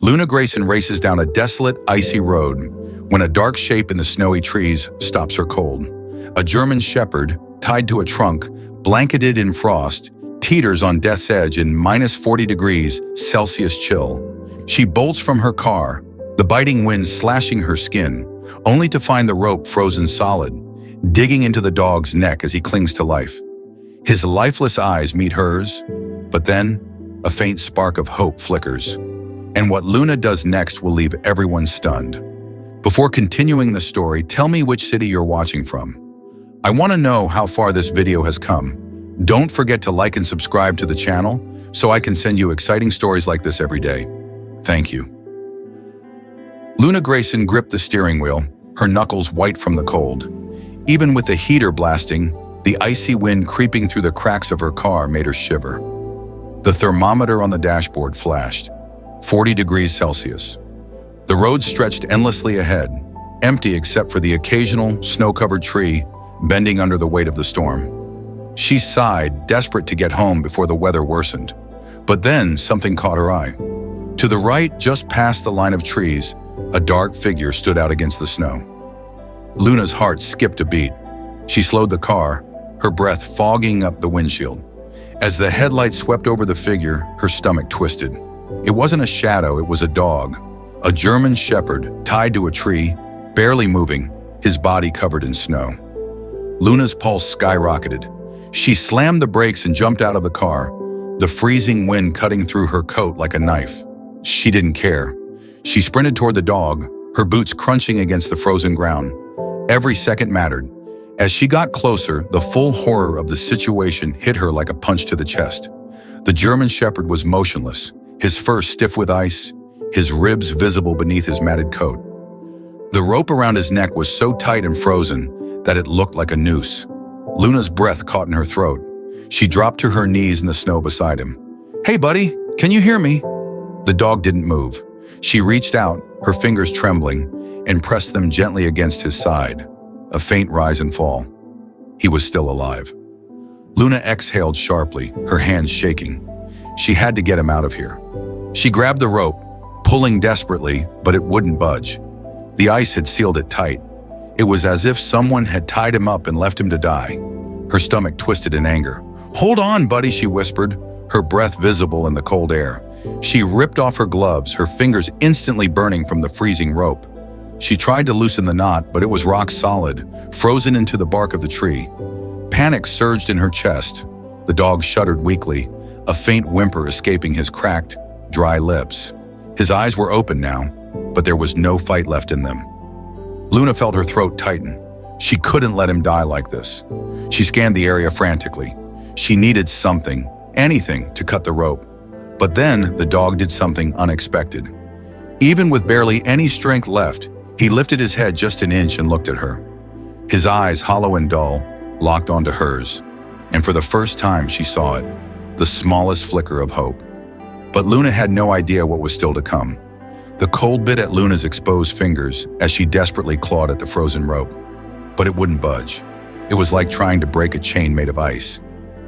Luna Grayson races down a desolate, icy road when a dark shape in the snowy trees stops her cold. A German shepherd, tied to a trunk, blanketed in frost, teeters on death's edge in -40 degrees Celsius chill. She bolts from her car, the biting wind slashing her skin, only to find the rope frozen solid, digging into the dog's neck as he clings to life. His lifeless eyes meet hers, but then a faint spark of hope flickers. And what Luna does next will leave everyone stunned. Before continuing the story, tell me which city you're watching from. I want to know how far this video has come. Don't forget to like and subscribe to the channel so I can send you exciting stories like this every day. Thank you. Luna Grayson gripped the steering wheel, her knuckles white from the cold. Even with the heater blasting, the icy wind creeping through the cracks of her car made her shiver. The thermometer on the dashboard flashed, 40 degrees Celsius. The road stretched endlessly ahead, empty except for the occasional snow-covered tree bending under the weight of the storm. She sighed, desperate to get home before the weather worsened. But then something caught her eye. To the right, just past the line of trees, a dark figure stood out against the snow. Luna's heart skipped a beat. She slowed the car, her breath fogging up the windshield. As the headlights swept over the figure, her stomach twisted. It wasn't a shadow, it was a dog. A German shepherd, tied to a tree, barely moving, his body covered in snow. Luna's pulse skyrocketed. She slammed the brakes and jumped out of the car, the freezing wind cutting through her coat like a knife. She didn't care. She sprinted toward the dog, her boots crunching against the frozen ground. Every second mattered. As she got closer, the full horror of the situation hit her like a punch to the chest. The German shepherd was motionless, his fur stiff with ice, his ribs visible beneath his matted coat. The rope around his neck was so tight and frozen that it looked like a noose. Luna's breath caught in her throat. She dropped to her knees in the snow beside him. "Hey, buddy, can you hear me?" The dog didn't move. She reached out, her fingers trembling, and pressed them gently against his side. A faint rise and fall. He was still alive. Luna exhaled sharply, her hands shaking. She had to get him out of here. She grabbed the rope, pulling desperately, but it wouldn't budge. The ice had sealed it tight. It was as if someone had tied him up and left him to die. Her stomach twisted in anger. "Hold on, buddy," she whispered, her breath visible in the cold air. She ripped off her gloves, her fingers instantly burning from the freezing rope. She tried to loosen the knot, but it was rock solid, frozen into the bark of the tree. Panic surged in her chest. The dog shuddered weakly, a faint whimper escaping his cracked, dry lips. His eyes were open now, but there was no fight left in them. Luna felt her throat tighten. She couldn't let him die like this. She scanned the area frantically. She needed something, anything, to cut the rope. But then the dog did something unexpected. Even with barely any strength left, he lifted his head just an inch and looked at her. His eyes, hollow and dull, locked onto hers. And for the first time she saw it, the smallest flicker of hope. But Luna had no idea what was still to come. The cold bit at Luna's exposed fingers as she desperately clawed at the frozen rope. But it wouldn't budge. It was like trying to break a chain made of ice.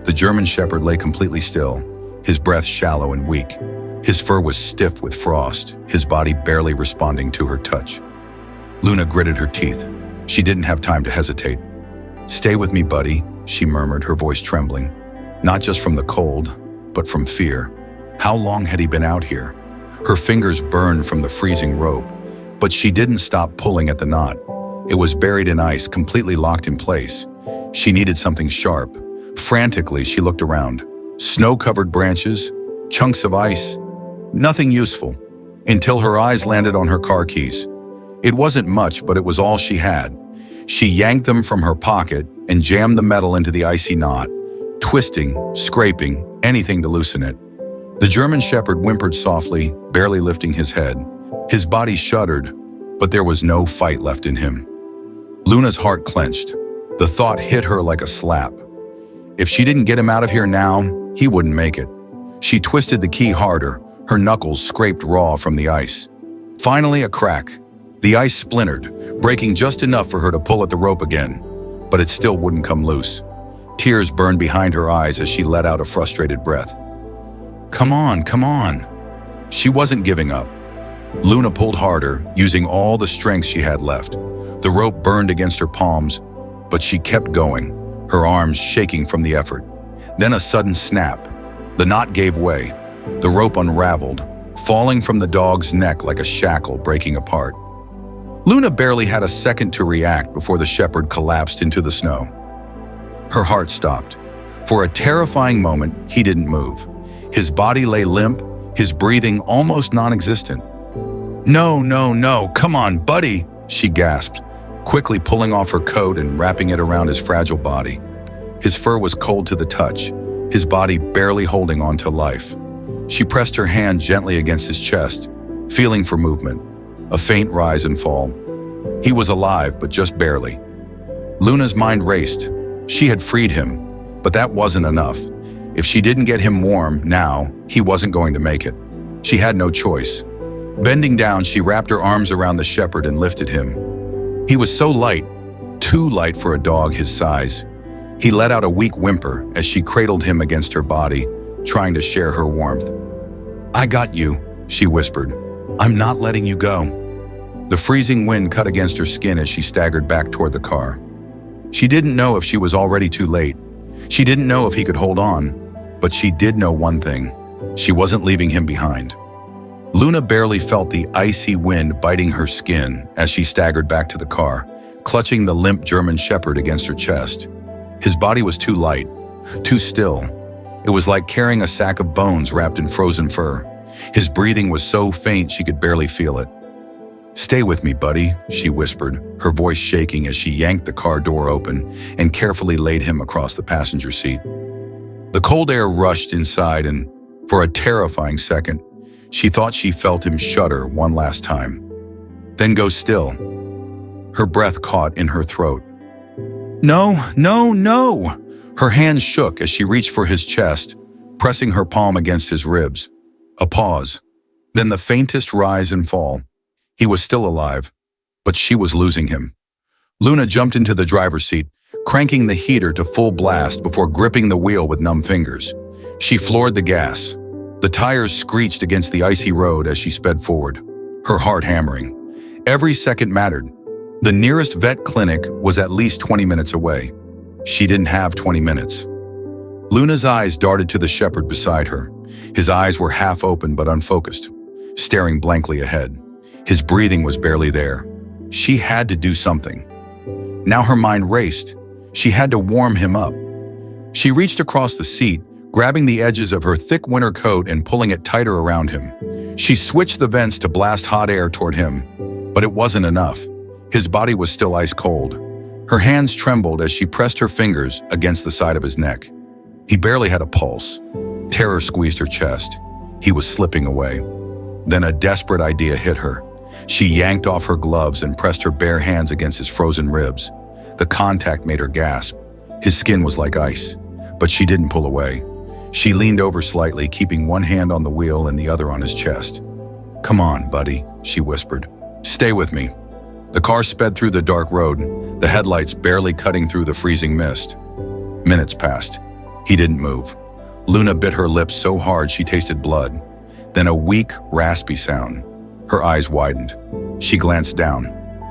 The German shepherd lay completely still, his breath shallow and weak. His fur was stiff with frost, his body barely responding to her touch. Luna gritted her teeth. She didn't have time to hesitate. "Stay with me, buddy," she murmured, her voice trembling. Not just from the cold, but from fear. How long had he been out here? Her fingers burned from the freezing rope, but she didn't stop pulling at the knot. It was buried in ice, completely locked in place. She needed something sharp. Frantically, she looked around. Snow-covered branches, chunks of ice, nothing useful, until her eyes landed on her car keys. It wasn't much, but it was all she had. She yanked them from her pocket and jammed the metal into the icy knot, twisting, scraping, anything to loosen it. The German shepherd whimpered softly, barely lifting his head. His body shuddered, but there was no fight left in him. Luna's heart clenched. The thought hit her like a slap. If she didn't get him out of here now, he wouldn't make it. She twisted the key harder, her knuckles scraped raw from the ice. Finally, a crack. The ice splintered, breaking just enough for her to pull at the rope again, but it still wouldn't come loose. Tears burned behind her eyes as she let out a frustrated breath. Come on, come on." She wasn't giving up. Luna pulled harder, using all the strength she had left. The rope burned against her palms, but she kept going, her arms shaking from the effort. Then a sudden snap. The knot gave way. The rope unraveled, falling from the dog's neck like a shackle breaking apart. Luna barely had a second to react before the shepherd collapsed into the snow. Her heart stopped. For a terrifying moment, he didn't move. His body lay limp, his breathing almost non-existent. "No, no, no, come on, buddy," she gasped, quickly pulling off her coat and wrapping it around his fragile body. His fur was cold to the touch, his body barely holding on to life. She pressed her hand gently against his chest, feeling for movement, a faint rise and fall. He was alive, but just barely. Luna's mind raced. She had freed him, but that wasn't enough. If she didn't get him warm now, he wasn't going to make it. She had no choice. Bending down, she wrapped her arms around the shepherd and lifted him. He was so light, too light for a dog his size. He let out a weak whimper as she cradled him against her body, trying to share her warmth. "I got you," she whispered. "I'm not letting you go." The freezing wind cut against her skin as she staggered back toward the car. She didn't know if she was already too late. She didn't know if he could hold on, but she did know one thing. She wasn't leaving him behind. Luna barely felt the icy wind biting her skin as she staggered back to the car, clutching the limp German shepherd against her chest. His body was too light, too still. It was like carrying a sack of bones wrapped in frozen fur. His breathing was so faint she could barely feel it. "Stay with me, buddy," she whispered, her voice shaking as she yanked the car door open and carefully laid him across the passenger seat. The cold air rushed inside, and for a terrifying second, she thought she felt him shudder one last time. Then go still. Her breath caught in her throat. "No, no, no!" Her hands shook as she reached for his chest, pressing her palm against his ribs. A pause, then the faintest rise and fall. He was still alive, but she was losing him. Luna jumped into the driver's seat, cranking the heater to full blast before gripping the wheel with numb fingers. She floored the gas. The tires screeched against the icy road as she sped forward, her heart hammering. Every second mattered. The nearest vet clinic was at least 20 minutes away. She didn't have 20 minutes. Luna's eyes darted to the shepherd beside her. His eyes were half open but unfocused, staring blankly ahead. His breathing was barely there. She had to do something. Now her mind raced. She had to warm him up. She reached across the seat, grabbing the edges of her thick winter coat and pulling it tighter around him. She switched the vents to blast hot air toward him, but it wasn't enough. His body was still ice cold. Her hands trembled as she pressed her fingers against the side of his neck. He barely had a pulse. Terror squeezed her chest. He was slipping away. Then a desperate idea hit her. She yanked off her gloves and pressed her bare hands against his frozen ribs. The contact made her gasp. His skin was like ice, but she didn't pull away. She leaned over slightly, keeping one hand on the wheel and the other on his chest. "Come on, buddy," she whispered. "Stay with me." The car sped through the dark road, the headlights barely cutting through the freezing mist. Minutes passed. He didn't move. Luna bit her lips so hard she tasted blood. Then a weak, raspy sound. Her eyes widened. She glanced down.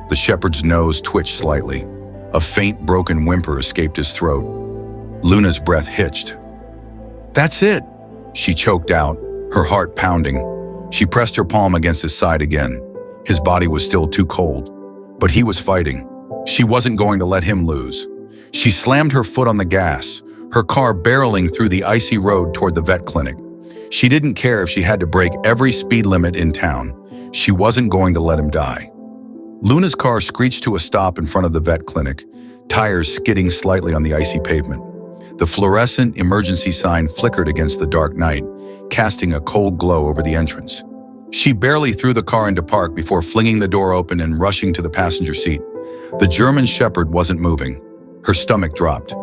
The shepherd's nose twitched slightly. A faint, broken whimper escaped his throat. Luna's breath hitched. "That's it," she choked out, her heart pounding. She pressed her palm against his side again. His body was still too cold, but he was fighting. She wasn't going to let him lose. She slammed her foot on the gas, her car barreling through the icy road toward the vet clinic. She didn't care if she had to break every speed limit in town. She wasn't going to let him die. Luna's car screeched to a stop in front of the vet clinic, tires skidding slightly on the icy pavement. The fluorescent emergency sign flickered against the dark night, casting a cold glow over the entrance. She barely threw the car into park before flinging the door open and rushing to the passenger seat. The German shepherd wasn't moving. Her stomach dropped.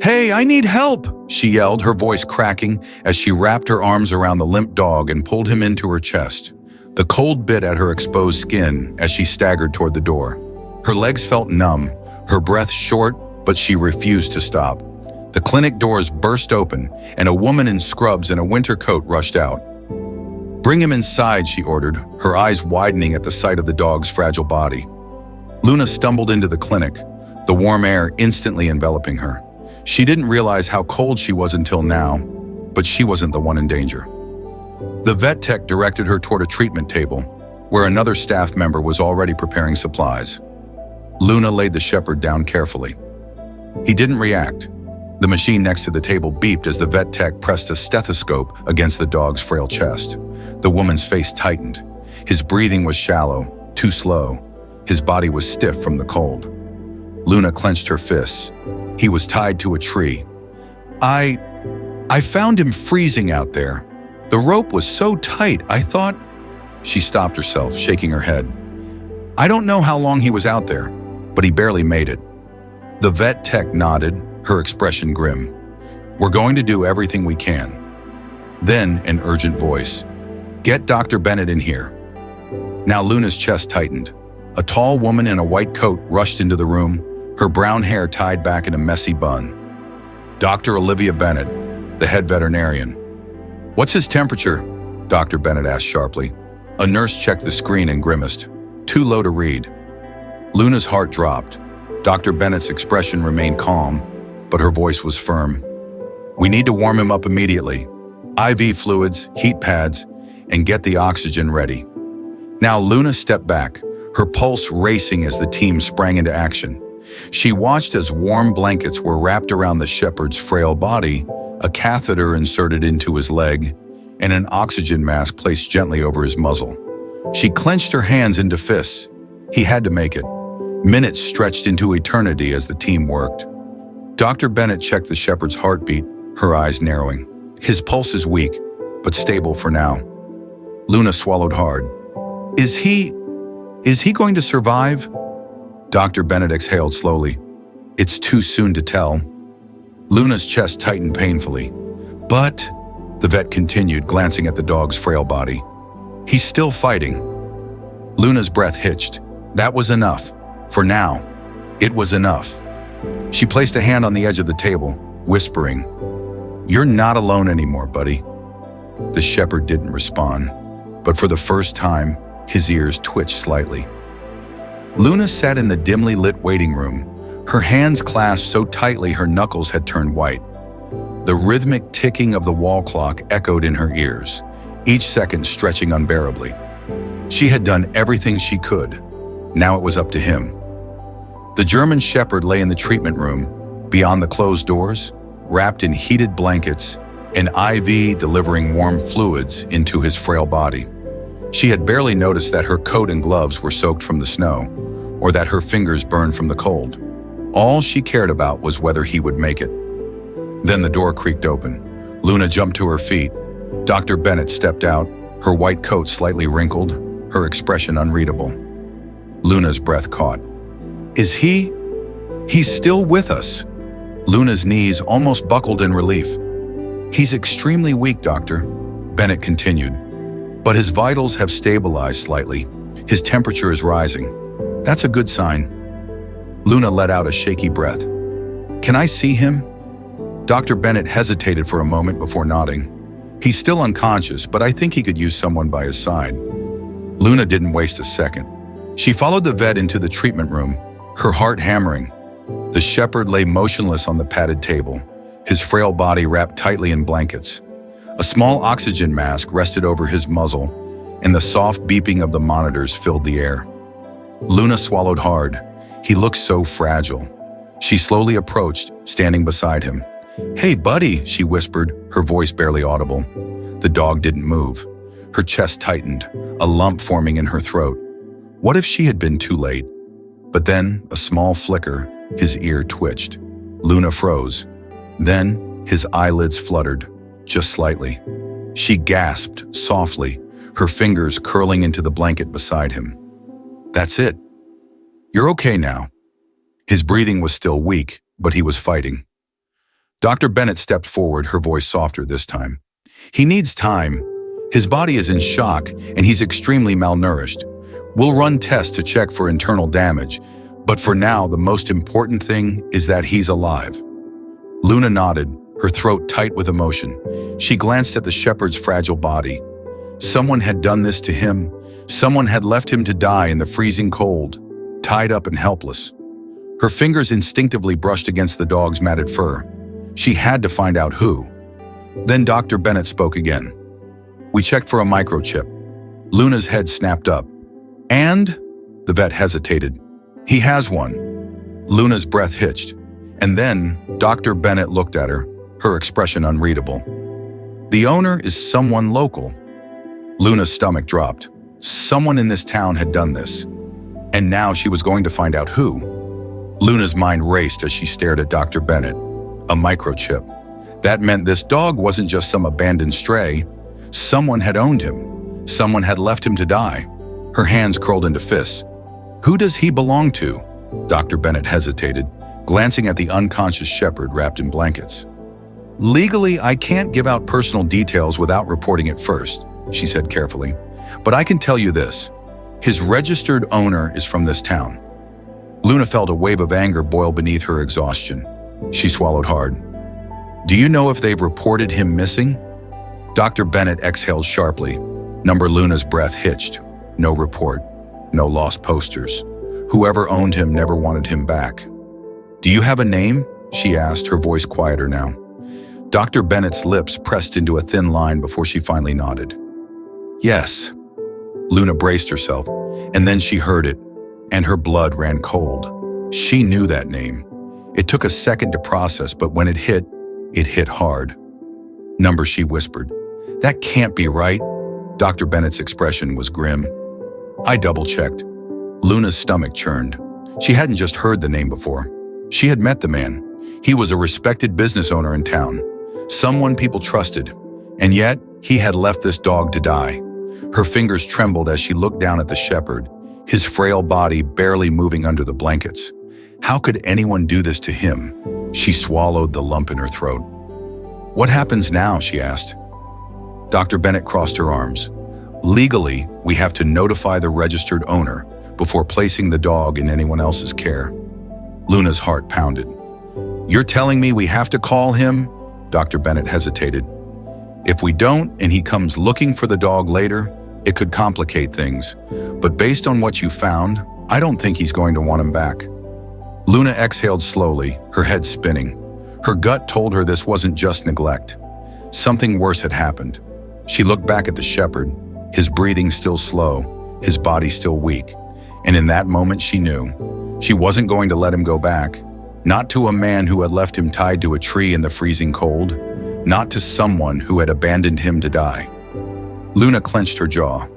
"Hey, I need help!" she yelled, her voice cracking as she wrapped her arms around the limp dog and pulled him into her chest. The cold bit at her exposed skin as she staggered toward the door. Her legs felt numb, her breath short, but she refused to stop. The clinic doors burst open, and a woman in scrubs and a winter coat rushed out. "Bring him inside," she ordered, her eyes widening at the sight of the dog's fragile body. Luna stumbled into the clinic, the warm air instantly enveloping her. She didn't realize how cold she was until now, but she wasn't the one in danger. The vet tech directed her toward a treatment table, where another staff member was already preparing supplies. Luna laid the shepherd down carefully. He didn't react. The machine next to the table beeped as the vet tech pressed a stethoscope against the dog's frail chest. The woman's face tightened. His breathing was shallow, too slow. His body was stiff from the cold. Luna clenched her fists. He was tied to a tree. I found him freezing out there. The rope was so tight, I thought—" She stopped herself, shaking her head. "I don't know how long he was out there, but he barely made it." The vet tech nodded, her expression grim. "We're going to do everything we can." Then, an urgent voice. "Get Dr. Bennett in here." Now Luna's chest tightened. A tall woman in a white coat rushed into the room, her brown hair tied back in a messy bun. Dr. Olivia Bennett, the head veterinarian. "What's his temperature?" Dr. Bennett asked sharply. A nurse checked the screen and grimaced. "Too low to read." Luna's heart dropped. Dr. Bennett's expression remained calm, but her voice was firm. "We need to warm him up immediately. IV fluids, heat pads, and get the oxygen ready." Now Luna stepped back, her pulse racing as the team sprang into action. She watched as warm blankets were wrapped around the shepherd's frail body, a catheter inserted into his leg, and an oxygen mask placed gently over his muzzle. She clenched her hands into fists. He had to make it. Minutes stretched into eternity as the team worked. Dr. Bennett checked the shepherd's heartbeat, her eyes narrowing. His pulse is weak, but stable for now. Luna swallowed hard. Is he going to survive?" Dr. Bennett exhaled slowly. "It's too soon to tell." Luna's chest tightened painfully. "But," the vet continued, glancing at the dog's frail body, "he's still fighting." Luna's breath hitched. That was enough. For now, it was enough. She placed a hand on the edge of the table, whispering, "You're not alone anymore, buddy." The shepherd didn't respond, but for the first time, his ears twitched slightly. Luna sat in the dimly lit waiting room, her hands clasped so tightly her knuckles had turned white. The rhythmic ticking of the wall clock echoed in her ears, each second stretching unbearably. She had done everything she could. Now it was up to him. The German shepherd lay in the treatment room, beyond the closed doors, wrapped in heated blankets, an IV delivering warm fluids into his frail body. She had barely noticed that her coat and gloves were soaked from the snow, or that her fingers burned from the cold. All she cared about was whether he would make it. Then the door creaked open. Luna jumped to her feet. Dr. Bennett stepped out, her white coat slightly wrinkled, her expression unreadable. Luna's breath caught. He's still with us." Luna's knees almost buckled in relief. "He's extremely weak, Doctor," Bennett continued. "But his vitals have stabilized slightly. His temperature is rising. That's a good sign." Luna let out a shaky breath. "Can I see him?" Dr. Bennett hesitated for a moment before nodding. "He's still unconscious, but I think he could use someone by his side." Luna didn't waste a second. She followed the vet into the treatment room, her heart hammering. The shepherd lay motionless on the padded table, his frail body wrapped tightly in blankets. A small oxygen mask rested over his muzzle, and the soft beeping of the monitors filled the air. Luna swallowed hard. He looked so fragile. She slowly approached, standing beside him. "Hey, buddy," she whispered, her voice barely audible. The dog didn't move. Her chest tightened, a lump forming in her throat. What if she had been too late? But then, a small flicker, his ear twitched. Luna froze. Then, his eyelids fluttered, just slightly. She gasped, softly, her fingers curling into the blanket beside him. "That's it. You're okay now." His breathing was still weak, but he was fighting. Dr. Bennett stepped forward, her voice softer this time. "He needs time. His body is in shock, and he's extremely malnourished. We'll run tests to check for internal damage, but for now, the most important thing is that he's alive." Luna nodded, her throat tight with emotion. She glanced at the shepherd's fragile body. Someone had done this to him. Someone had left him to die in the freezing cold, tied up and helpless. Her fingers instinctively brushed against the dog's matted fur. She had to find out who. Then Dr. Bennett spoke again. We checked for a microchip. Luna's head snapped up. And? The vet hesitated. He has one. Luna's breath hitched. And then Dr. Bennett looked at her, her expression unreadable. The owner is someone local. Luna's stomach dropped. Someone in this town had done this. And now she was going to find out who. Luna's mind raced as she stared at Dr. Bennett. A microchip. That meant this dog wasn't just some abandoned stray. Someone had owned him. Someone had left him to die. Her hands curled into fists. Who does he belong to? Dr. Bennett hesitated, glancing at the unconscious shepherd wrapped in blankets. Legally, I can't give out personal details without reporting it first, she said carefully. But I can tell you this. His registered owner is from this town. Luna felt a wave of anger boil beneath her exhaustion. She swallowed hard. Do you know if they've reported him missing? Dr. Bennett exhaled sharply. Number Luna's breath hitched. No report. No lost posters. Whoever owned him never wanted him back. Do you have a name? She asked, her voice quieter now. Dr. Bennett's lips pressed into a thin line before she finally nodded. Yes. Luna braced herself, and then she heard it, and her blood ran cold. She knew that name. It took a second to process, but when it hit hard. Number, she whispered. That can't be right. Dr. Bennett's expression was grim. I double-checked. Luna's stomach churned. She hadn't just heard the name before. She had met the man. He was a respected business owner in town, someone people trusted, and yet he had left this dog to die. Her fingers trembled as she looked down at the shepherd, his frail body barely moving under the blankets. How could anyone do this to him? She swallowed the lump in her throat. What happens now? She asked. Dr. Bennett crossed her arms. Legally, we have to notify the registered owner before placing the dog in anyone else's care. Luna's heart pounded. You're telling me we have to call him? Dr. Bennett hesitated. If we don't and he comes looking for the dog later, it could complicate things. But based on what you found, I don't think he's going to want him back. Luna exhaled slowly, her head spinning. Her gut told her this wasn't just neglect. Something worse had happened. She looked back at the shepherd, his breathing still slow, his body still weak. And in that moment she knew. She wasn't going to let him go back. Not to a man who had left him tied to a tree in the freezing cold. Not to someone who had abandoned him to die. Luna clenched her jaw.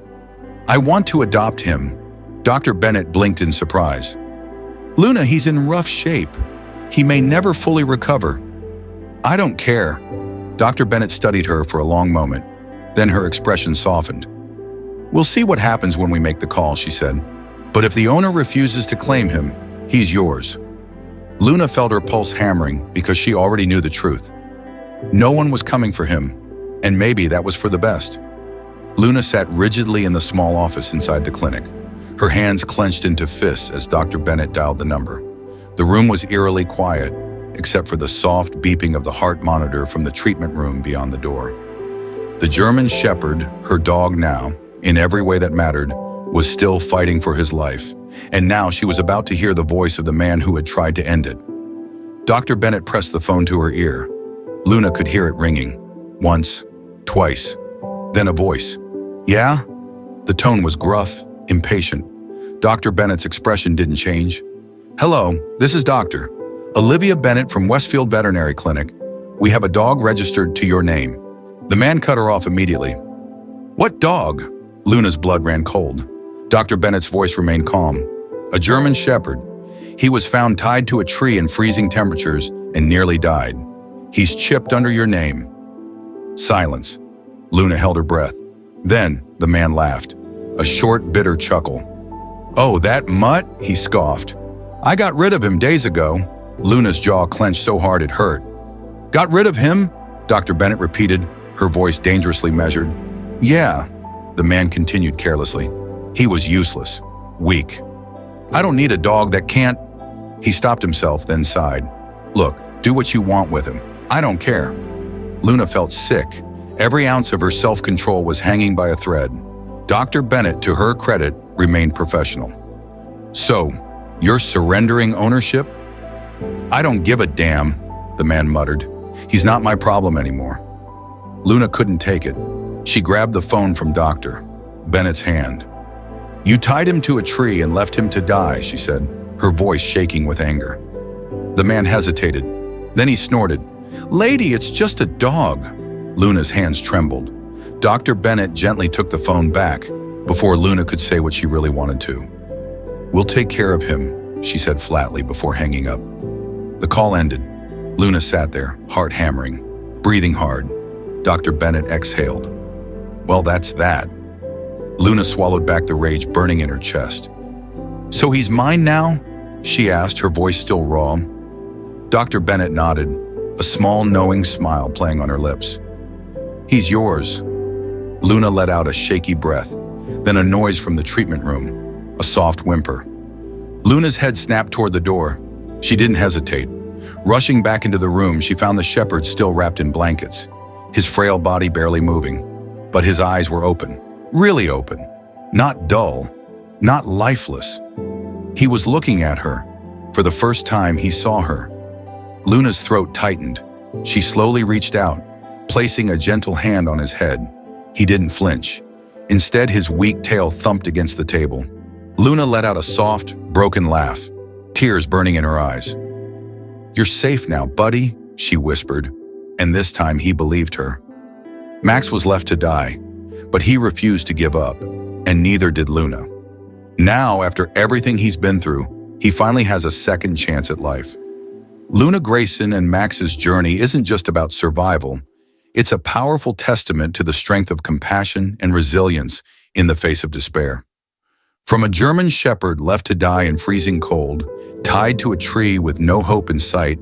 I want to adopt him. Dr. Bennett blinked in surprise. Luna, he's in rough shape. He may never fully recover. I don't care. Dr. Bennett studied her for a long moment. Then her expression softened. We'll see what happens when we make the call, she said. But if the owner refuses to claim him, he's yours. Luna felt her pulse hammering because she already knew the truth. No one was coming for him, and maybe that was for the best. Luna sat rigidly in the small office inside the clinic, her hands clenched into fists as Dr. Bennett dialed the number. The room was eerily quiet, except for the soft beeping of the heart monitor from the treatment room beyond the door. The German shepherd, her dog now, in every way that mattered, was still fighting for his life, and now she was about to hear the voice of the man who had tried to end it. Dr. Bennett pressed the phone to her ear. Luna could hear it ringing. Once, twice, then a voice. Yeah? The tone was gruff, impatient. Dr. Bennett's expression didn't change. Hello, this is Dr. Olivia Bennett from Westfield Veterinary Clinic. We have a dog registered to your name. The man cut her off immediately. What dog? Luna's blood ran cold. Dr. Bennett's voice remained calm. A German shepherd. He was found tied to a tree in freezing temperatures and nearly died. He's chipped under your name. Silence. Luna held her breath. Then the man laughed. A short, bitter chuckle. Oh, that mutt? He scoffed. I got rid of him days ago. Luna's jaw clenched so hard it hurt. Got rid of him? Dr. Bennett repeated, her voice dangerously measured. Yeah, the man continued carelessly. He was useless, weak. I don't need a dog that can't... He stopped himself, then sighed. Look, do what you want with him. I don't care. Luna felt sick, Every ounce of her self-control was hanging by a thread. Dr. Bennett, to her credit, remained professional. "So, you're surrendering ownership?" "I don't give a damn," the man muttered. "He's not my problem anymore." Luna couldn't take it. She grabbed the phone from Dr. Bennett's hand. "You tied him to a tree and left him to die," she said, her voice shaking with anger. The man hesitated. Then he snorted. "Lady, it's just a dog." Luna's hands trembled. Dr. Bennett gently took the phone back before Luna could say what she really wanted to. "We'll take care of him," she said flatly before hanging up. The call ended. Luna sat there, heart hammering, breathing hard. Dr. Bennett exhaled. "Well, that's that." Luna swallowed back the rage burning in her chest. "So he's mine now?" she asked, her voice still raw. Dr. Bennett nodded, a small knowing smile playing on her lips. "He's yours." Luna let out a shaky breath, then a noise from the treatment room, a soft whimper. Luna's head snapped toward the door. She didn't hesitate. Rushing back into the room, she found the shepherd still wrapped in blankets, his frail body barely moving, but his eyes were open, really open, not dull, not lifeless. He was looking at her. For the first time, he saw her. Luna's throat tightened. She slowly reached out, placing a gentle hand on his head. He didn't flinch. Instead, his weak tail thumped against the table. Luna let out a soft, broken laugh, tears burning in her eyes. "You're safe now, buddy," she whispered, and this time he believed her. Max was left to die, but he refused to give up, and neither did Luna. Now, after everything he's been through, he finally has a second chance at life. Luna Grayson and Max's journey isn't just about survival. It's a powerful testament to the strength of compassion and resilience in the face of despair. From a German shepherd left to die in freezing cold, tied to a tree with no hope in sight,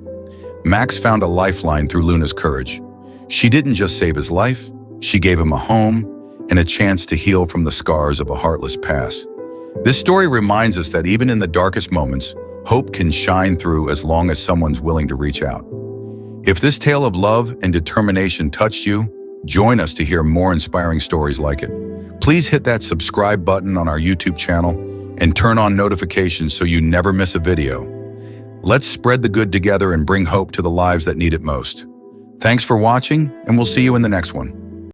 Max found a lifeline through Luna's courage. She didn't just save his life, she gave him a home and a chance to heal from the scars of a heartless past. This story reminds us that even in the darkest moments, hope can shine through as long as someone's willing to reach out. If this tale of love and determination touched you, join us to hear more inspiring stories like it. Please hit that subscribe button on our YouTube channel and turn on notifications so you never miss a video. Let's spread the good together and bring hope to the lives that need it most. Thanks for watching, and we'll see you in the next one.